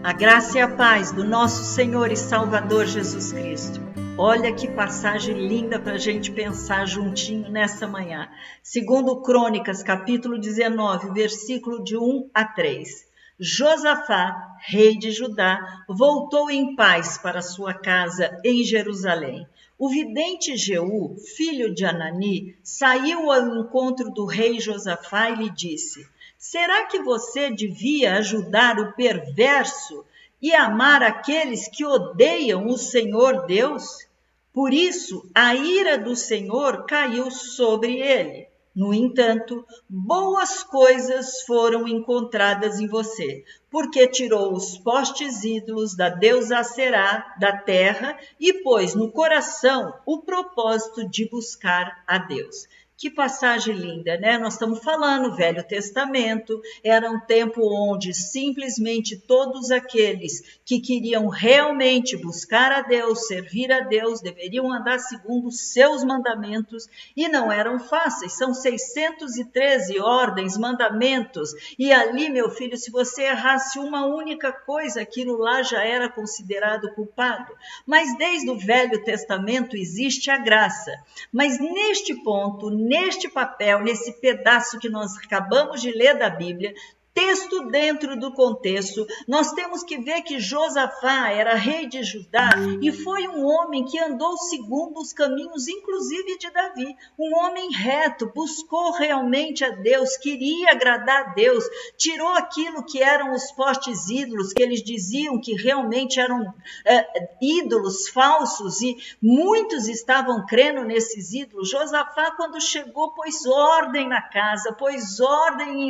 A graça e a paz do nosso Senhor e Salvador Jesus Cristo. Olha que passagem linda para a gente pensar juntinho nessa manhã. Segundo Crônicas, capítulo 19, versículo de 1 a 3. Josafá, rei de Judá, voltou em paz para sua casa em Jerusalém. O vidente Jeú, filho de Anani, saiu ao encontro do rei Josafá e lhe disse: será que você devia ajudar o perverso e amar aqueles que odeiam o Senhor Deus? Por isso, a ira do Senhor caiu sobre ele. No entanto, boas coisas foram encontradas em você, porque tirou os postes ídolos da deusa Aserá da terra e pôs no coração o propósito de buscar a Deus. Que passagem linda, né? Nós estamos falando, Velho Testamento, era um tempo onde simplesmente todos aqueles que queriam realmente buscar a Deus, servir a Deus, deveriam andar segundo os seus mandamentos e não eram fáceis. São 613 ordens, mandamentos, e ali, meu filho, se você errasse uma única coisa, aquilo lá já era considerado culpado. Mas desde o Velho Testamento existe a graça. Mas neste ponto, neste papel, nesse pedaço que nós acabamos de ler da Bíblia, texto dentro do contexto, nós temos que ver que Josafá era rei de Judá e foi um homem que andou segundo os caminhos, inclusive de Davi, um homem reto, buscou realmente a Deus, queria agradar a Deus, tirou aquilo que eram os postes ídolos, que eles diziam que realmente eram ídolos falsos e muitos estavam crendo nesses ídolos. Josafá, quando chegou, pôs ordem na casa, pôs ordem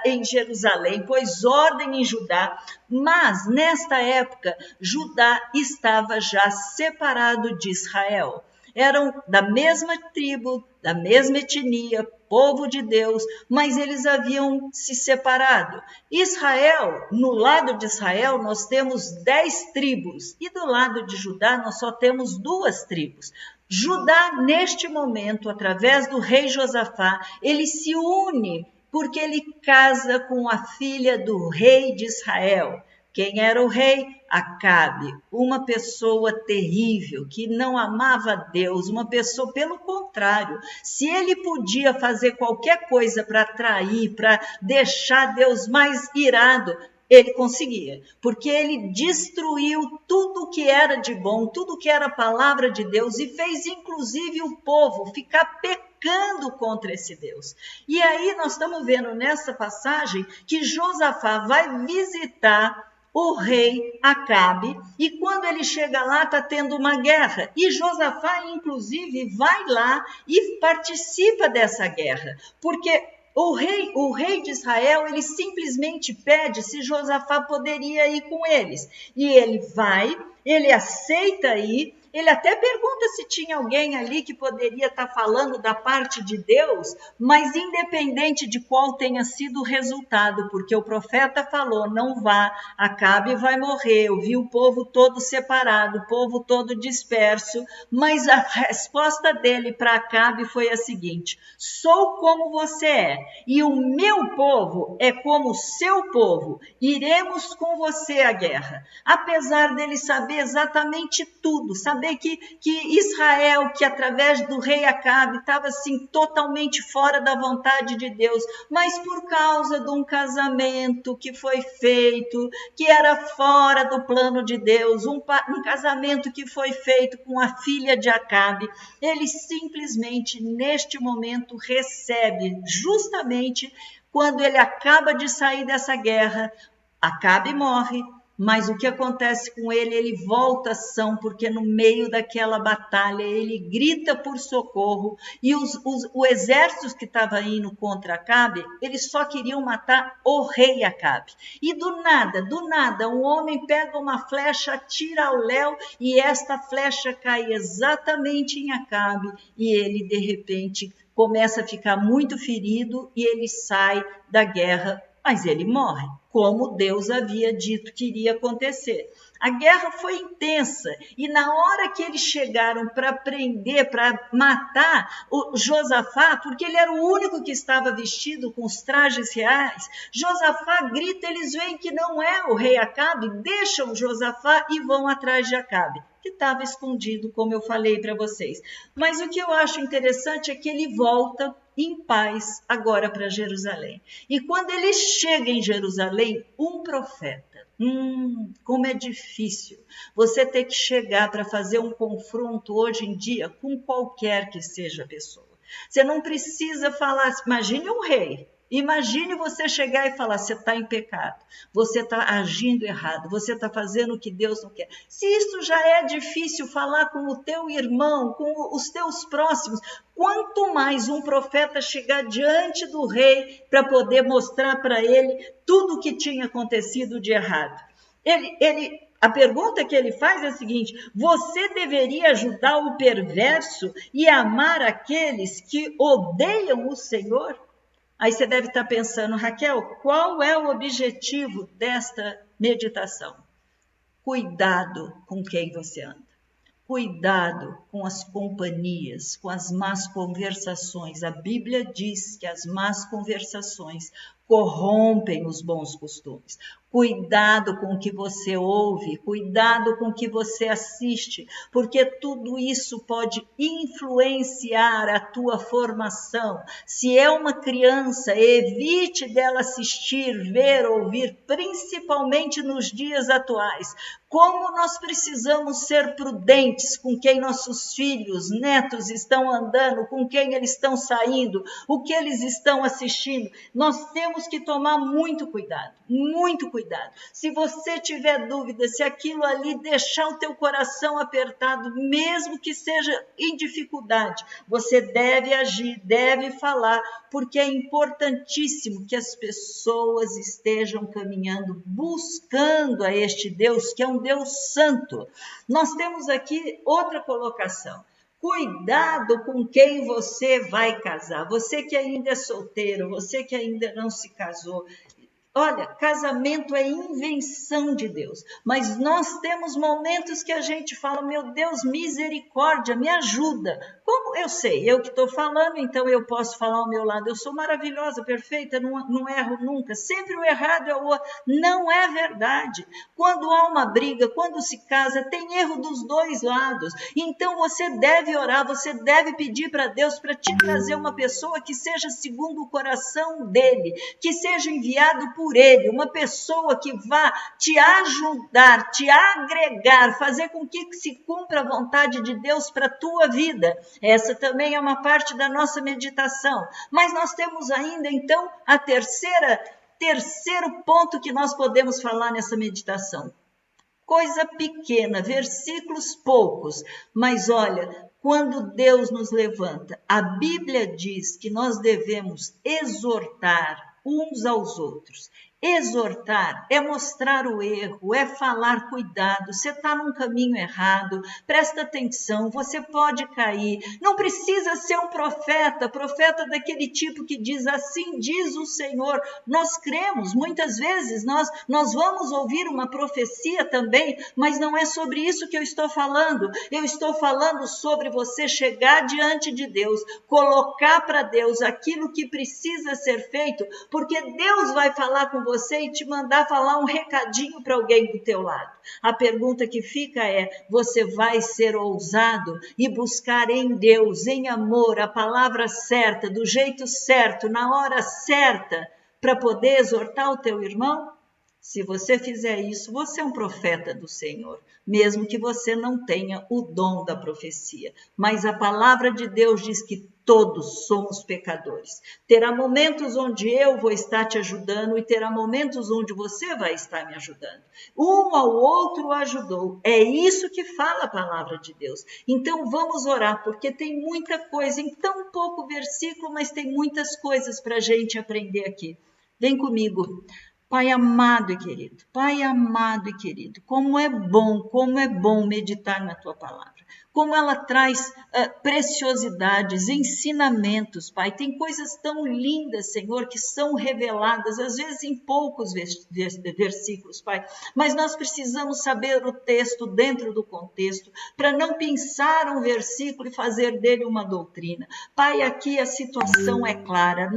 em Jerusalém, pôs ordem em Judá, mas nesta época Judá estava já separado de Israel. Eram da mesma tribo, da mesma etnia, povo de Deus, mas eles haviam se separado. Israel, no lado de Israel, nós temos 10 tribos, e do lado de Judá nós só temos 2 tribos. Judá, neste momento, através do rei Josafá, ele se une porque ele casa com a filha do rei de Israel. Quem era o rei? Acabe, uma pessoa terrível, que não amava Deus, uma pessoa, pelo contrário, se ele podia fazer qualquer coisa para atrair, para deixar Deus mais irado, ele conseguia, porque ele destruiu tudo que era de bom, tudo que era palavra de Deus e fez inclusive o povo ficar pecando contra esse Deus. E aí nós estamos vendo nessa passagem que Josafá vai visitar o rei Acabe, e quando ele chega lá está tendo uma guerra, e Josafá inclusive vai lá e participa dessa guerra, porque o rei de Israel, ele simplesmente pede se Josafá poderia ir com eles. E ele vai, ele aceita ir, ele até pergunta se tinha alguém ali que poderia estar falando da parte de Deus, mas independente de qual tenha sido o resultado, porque o profeta falou, não vá, Acabe vai morrer, eu vi o povo todo separado, o povo todo disperso, mas a resposta dele para Acabe foi a seguinte: sou como você é, e o meu povo é como o seu povo, iremos com você à guerra. Apesar dele saber exatamente tudo, saber que Israel, que através do rei Acabe estava assim totalmente fora da vontade de Deus, mas por causa de um casamento que foi feito, que era fora do plano de Deus, um casamento que foi feito com a filha de Acabe, ele simplesmente neste momento recebe, justamente quando ele acaba de sair dessa guerra, Acabe morre. Mas o que acontece com ele? Ele volta são, porque no meio daquela batalha ele grita por socorro e o exército que estava indo contra Acabe, eles só queriam matar o rei Acabe. E do nada, um homem pega uma flecha, atira ao léu e esta flecha cai exatamente em Acabe e ele de repente começa a ficar muito ferido e ele sai da guerra mas ele morre, como Deus havia dito que iria acontecer. A guerra foi intensa e na hora que eles chegaram para prender, para matar o Josafá, porque ele era o único que estava vestido com os trajes reais, Josafá grita, eles veem que não é o rei Acabe, deixam Josafá e vão atrás de Acabe, que estava escondido, como eu falei para vocês. Mas o que eu acho interessante é que ele volta em paz agora para Jerusalém. E quando ele chega em Jerusalém, um profeta, como é difícil você ter que chegar para fazer um confronto hoje em dia com qualquer que seja a pessoa. Você não precisa falar, imagine um rei. Imagine você chegar e falar, você está em pecado, você está agindo errado, você está fazendo o que Deus não quer. Se isso já é difícil falar com o teu irmão, com os teus próximos, quanto mais um profeta chegar diante do rei para poder mostrar para ele tudo o que tinha acontecido de errado. A pergunta que ele faz é a seguinte, você deveria ajudar o perverso e amar aqueles que odeiam o Senhor? Aí você deve estar pensando, Raquel, qual é o objetivo desta meditação? Cuidado com quem você anda. Cuidado com as companhias, com as más conversações. A Bíblia diz que as más conversações corrompem os bons costumes. Cuidado com o que você ouve, cuidado com o que você assiste, porque tudo isso pode influenciar a tua formação. Se é uma criança, evite dela assistir, ver, ouvir, principalmente nos dias atuais. Como nós precisamos ser prudentes com quem nossos filhos, netos estão andando, com quem eles estão saindo, o que eles estão assistindo. Nós temos que tomar muito cuidado, muito cuidado. Se você tiver dúvida, se aquilo ali deixar o teu coração apertado, mesmo que seja em dificuldade, você deve agir, deve falar, porque é importantíssimo que as pessoas estejam caminhando, buscando a este Deus, que é um Deus santo. Nós temos aqui outra colocação. Cuidado com quem você vai casar. Você que ainda é solteiro, você que ainda não se casou. Olha, casamento é invenção de Deus, mas nós temos momentos que a gente fala, meu Deus, misericórdia, me ajuda. Como eu sei, eu que estou falando, então eu posso falar ao meu lado, eu sou maravilhosa, perfeita, não erro nunca, sempre o errado é o outro. Não é verdade. Quando há uma briga, quando se casa, tem erro dos dois lados. Então você deve orar, você deve pedir para Deus para te trazer uma pessoa que seja segundo o coração dele, que seja enviado por ele, uma pessoa que vá te ajudar, te agregar, fazer com que se cumpra a vontade de Deus para a tua vida. Essa também é uma parte da nossa meditação. Mas nós temos ainda, então, a terceiro ponto que nós podemos falar nessa meditação. Coisa pequena, versículos poucos, mas olha, quando Deus nos levanta, a Bíblia diz que nós devemos exortar uns aos outros. Exortar é mostrar o erro, é falar cuidado, você está num caminho errado, presta atenção, você pode cair. Não precisa ser um profeta daquele tipo que diz assim diz o Senhor. Nós cremos, muitas vezes nós vamos ouvir uma profecia também, mas não é sobre isso que eu estou falando. Eu estou falando sobre você chegar diante de Deus, colocar para Deus aquilo que precisa ser feito, porque Deus vai falar com você e te mandar falar um recadinho para alguém do teu lado. A pergunta que fica é, você vai ser ousado e buscar em Deus, em amor, a palavra certa, do jeito certo, na hora certa, para poder exortar o teu irmão? Se você fizer isso, você é um profeta do Senhor, mesmo que você não tenha o dom da profecia. Mas a palavra de Deus diz que todos somos pecadores. Terá momentos onde eu vou estar te ajudando e terá momentos onde você vai estar me ajudando. Um ao outro ajudou. É isso que fala a palavra de Deus. Então vamos orar, porque tem muita coisa em tão pouco versículo, mas tem muitas coisas para a gente aprender aqui. Vem comigo. Pai amado e querido, como é bom meditar na tua palavra. como ela traz preciosidades, ensinamentos, Pai. Tem coisas tão lindas, Senhor, que são reveladas, às vezes em poucos versículos, Pai. Mas nós precisamos saber o texto dentro do contexto, para não pensar um versículo e fazer dele uma doutrina. Pai, aqui a situação é clara.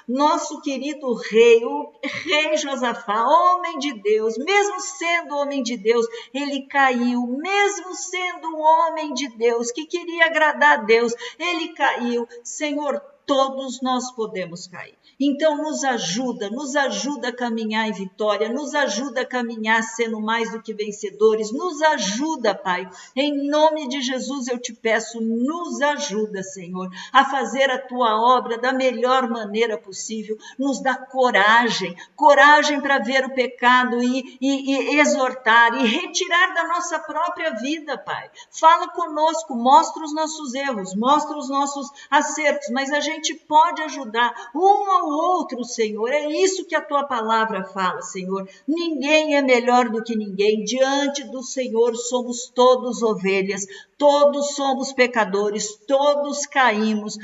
Nosso querido rei, o rei Josafá, homem de Deus, mesmo sendo homem de Deus, ele caiu, mesmo sendo um homem de Deus, que queria agradar a Deus, ele caiu. Senhor, todos nós podemos cair. Então nos ajuda a caminhar em vitória, nos ajuda a caminhar sendo mais do que vencedores, nos ajuda, Pai. Em nome de Jesus eu te peço, nos ajuda, Senhor, a fazer a tua obra da melhor maneira possível, nos dá coragem para ver o pecado e exortar e retirar da nossa própria vida, Pai. Fala conosco, mostra os nossos erros, mostra os nossos acertos, mas a gente pode ajudar um ao outro, Senhor. É isso que a tua palavra fala, Senhor. Ninguém é melhor do que ninguém. Diante do Senhor somos todos ovelhas, todos somos pecadores, todos caímos.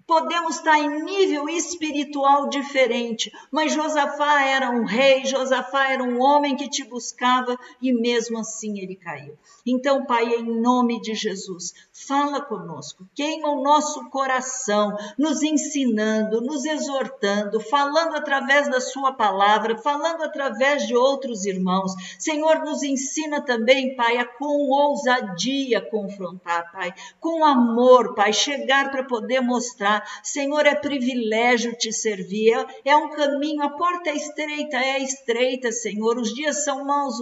Podemos estar em nível espiritual diferente, mas Josafá era um rei, Josafá era um homem que te buscava e mesmo assim ele caiu. Então, Pai, em nome de Jesus, fala conosco, queima o nosso coração, nos ensinando, nos exortando, falando através da sua palavra, falando através de outros irmãos. Senhor, nos ensina também, Pai, a com ousadia confrontar, Pai, com amor, Pai, chegar para poder mostrar. Senhor, é privilégio te servir, é um caminho, a porta é estreita, Senhor, os dias são maus,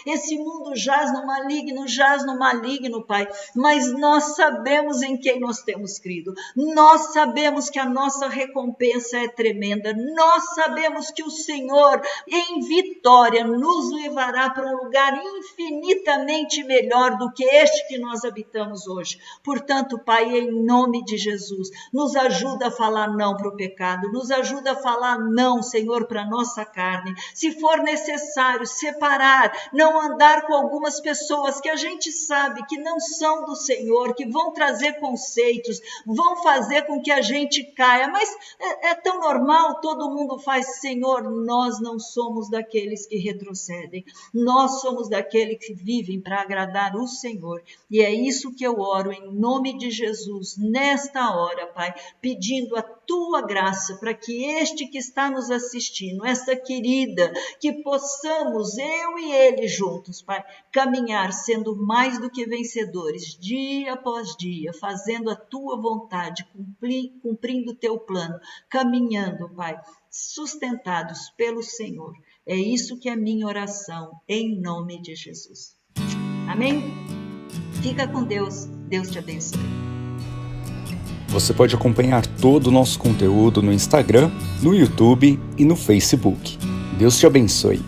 esse mundo jaz no maligno, Pai, mas nós sabemos em quem nós temos crido, nós sabemos que a nossa recompensa é tremenda, nós sabemos que o Senhor, em vitória, nos levará para um lugar infinitamente melhor do que este que nós habitamos hoje. Portanto, Pai, em nome de Jesus, nos ajuda a falar não para o pecado, nos ajuda a falar não, Senhor, para a nossa carne. Se for necessário separar, não andar com algumas pessoas que a gente sabe que não são do Senhor, que vão trazer conceitos, vão fazer com que a gente caia, mas é tão normal, todo mundo faz. Senhor, nós não somos daqueles que retrocedem, nós somos daqueles que vivem para agradar o Senhor, e é isso que eu oro em nome de Jesus, nesta hora, Pai, pedindo a tua graça para que este que está nos assistindo, essa querida, que possamos, eu e ele juntos, Pai, caminhar sendo mais do que vencedores, dia após dia, fazendo a tua vontade, cumprindo o teu plano, caminhando, Pai, sustentados pelo Senhor. É isso que é minha oração, em nome de Jesus. Amém? Fica com Deus. Deus te abençoe. Você pode acompanhar todo o nosso conteúdo no Instagram, no YouTube e no Facebook. Deus te abençoe.